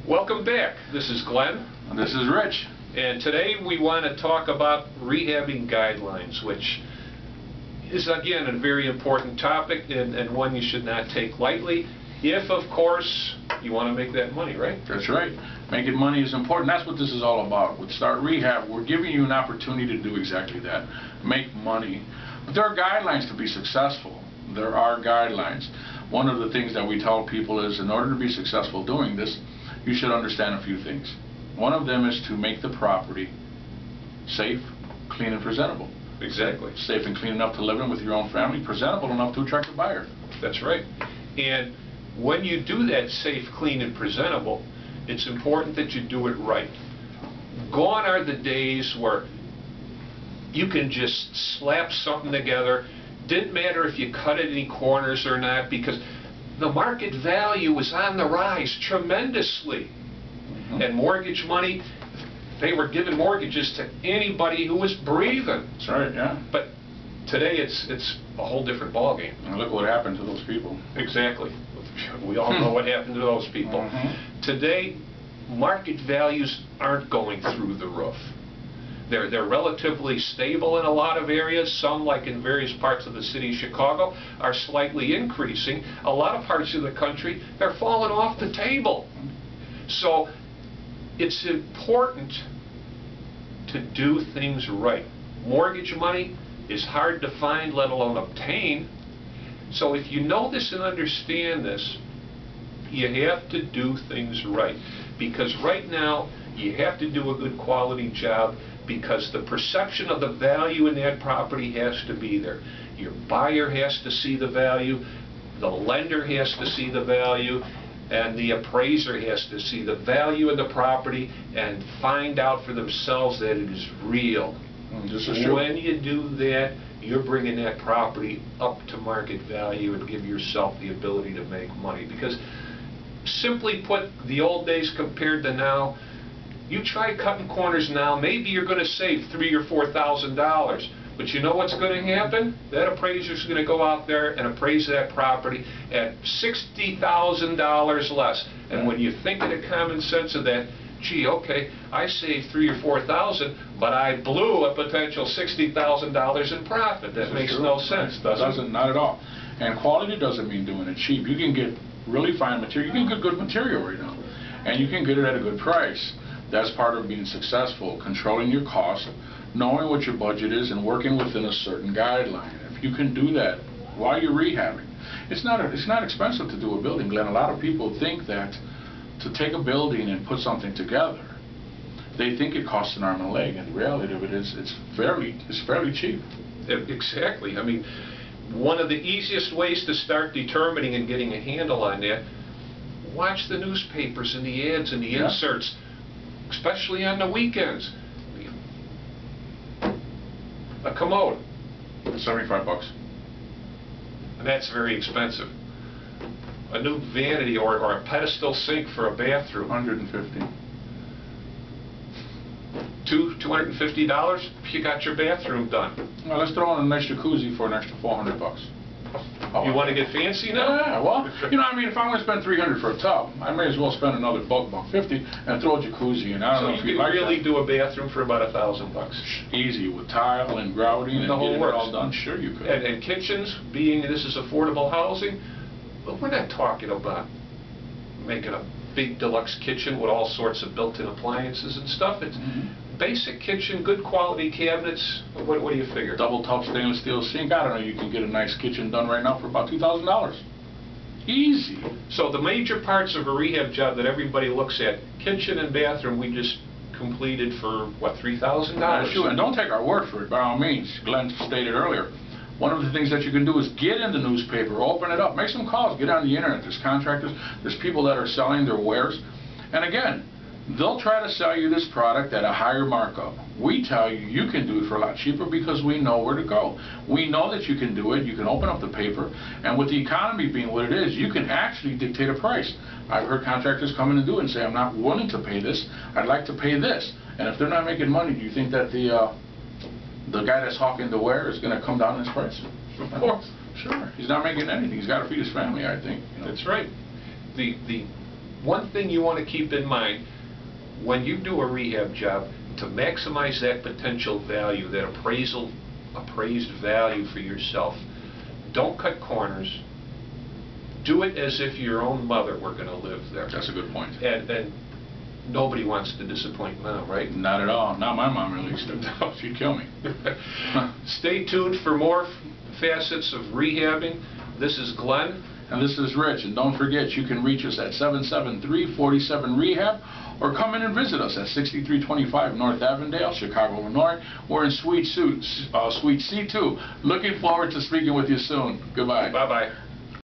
Welcome back. This is Glenn. And this is Rich. And today we want to talk about rehabbing guidelines, which is, again, a very important topic and one you should not take lightly if, of course, you want to make that money, right? That's right. Making money is important. That's what this is all about. With Start Rehab, we're giving you an opportunity to do exactly that. Make money. But there are guidelines to be successful. There are guidelines. One of the things that we tell people is, in order to be successful doing this, you should understand a few things. One of them is to make the property safe, clean, and presentable. Exactly. Safe and clean enough to live in with your own family, presentable enough to attract a buyer. That's right. And when you do that safe, clean, and presentable, it's important that you do it right. Gone are the days where you can just slap something together. Didn't matter if you cut any corners or not, because the market value is on the rise tremendously. And mortgage money, they were giving mortgages to anybody who was breathing. That's right, yeah. But today it's a whole different ballgame. And look what happened to those people. Exactly. We all know what happened to those people. Today, market values aren't going through the roof. They're relatively stable in a lot of areas. Some, like in various parts of the city of Chicago, are slightly increasing. A lot of parts of the country, they're falling off the table. So it's important to do things right. Mortgage money is hard to find, let alone obtain. So if you know this and understand this, you have to do things right. Because right now, you have to do a good quality job, because the perception of the value in that property has to be there. Your buyer has to see the value, the lender has to see the value, and the appraiser has to see the value of the property and find out for themselves that it is real. This is true. When you do that, you're bringing that property up to market value and give yourself the ability to make money. Because simply put, the old days compared to now, you try cutting corners now, maybe you're going to save $3,000 or $4,000. But you know what's going to happen? That appraiser's going to go out there and appraise that property at $60,000 less. And when you think of the common sense of that, gee, okay, I saved $3,000 or $4,000, but I blew a potential $60,000 in profit. That makes no sense, does it? Doesn't, not at all. And quality doesn't mean doing it cheap. You can get really fine material. You can get good material right now, and you can get it at a good price. That's part of being successful, controlling your costs, knowing what your budget is, and working within a certain guideline. If you can do that while you're rehabbing, it's not expensive to do a building, Glenn. A lot of people think that to take a building and put something together, they think it costs an arm and a leg, and the reality of it is it's fairly cheap. Exactly. I mean, one of the easiest ways to start determining and getting a handle on that, watch the newspapers and the ads and the inserts, especially on the weekends. A commode. $75. And that's very expensive. A new vanity or a pedestal sink for a bathroom. $150. $250, you got your bathroom done. Well, let's throw in a nice jacuzzi for an extra $400. You want to get fancy now? Yeah, well, you know, I mean, if I'm going to spend $300 for a tub, I may as well spend another $150 and throw a jacuzzi in. I don't know if you like that. So you can really do a bathroom for about $1,000. Easy, with tile and grouting and the whole getting it works. all done. Sure, you could. And kitchens, being this is affordable housing, but we're not talking about making a big deluxe kitchen with all sorts of built-in appliances and stuff. It's basic kitchen, good quality cabinets. What do you figure? Double top stainless steel sink. I don't know, you can get a nice kitchen done right now for about $2,000. Easy. So the major parts of a rehab job that everybody looks at, kitchen and bathroom, we just completed for, what, $3,000? Sure, and don't take our word for it, by all means. Glenn stated earlier, one of the things that you can do is get in the newspaper, open it up, make some calls, get on the internet. There's contractors, there's people that are selling their wares. And again, they'll try to sell you this product at a higher markup. We tell you you can do it for a lot cheaper because we know where to go. We know that you can do it. You can open up the paper, and with the economy being what it is, you can actually dictate a price. I've heard contractors come in and do it and say, I'm not willing to pay this, I'd like to pay this. And if they're not making money, do you think that the guy that's hawking the ware is going to come down his price? Of course. Sure. He's not making anything. He's got to feed his family, I think. That's right. The one thing you want to keep in mind when you do a rehab job, to maximize that potential value, that appraised value for yourself, don't cut corners. Do it as if your own mother were going to live there. That's a good point. And nobody wants to disappoint mom, right? Not at all. Not my mom, at least. She'd kill me. Stay tuned for more facets of rehabbing. This is Glenn. And this is Rich. And don't forget, you can reach us at 773-47-REHAB or come in and visit us at 6325 North Avondale, Chicago, Illinois. We're in Suite C2. Looking forward to speaking with you soon. Goodbye. Bye-bye.